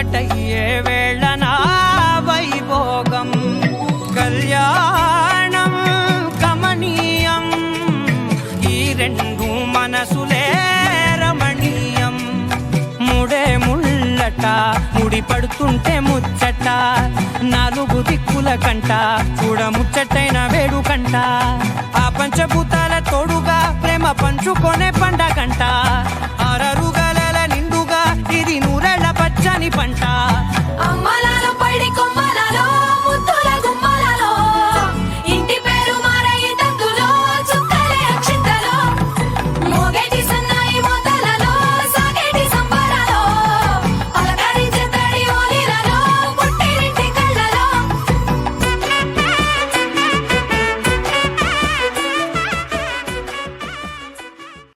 ఒక్కటయ్యే వేళ నా వైభోగం కళ్యాణం కమనీయం ఈ రెండు మనసులే రమణీయం ముడే ముళ్ళట ముడి పడుతుంటే ముచ్చట నాలుగు దిక్కుల కంట చూడ ముచ్చటైన వేడుకంట ఆ పంచభూతాల తోడుగా ప్రేమ పంచుకొనే పండగంట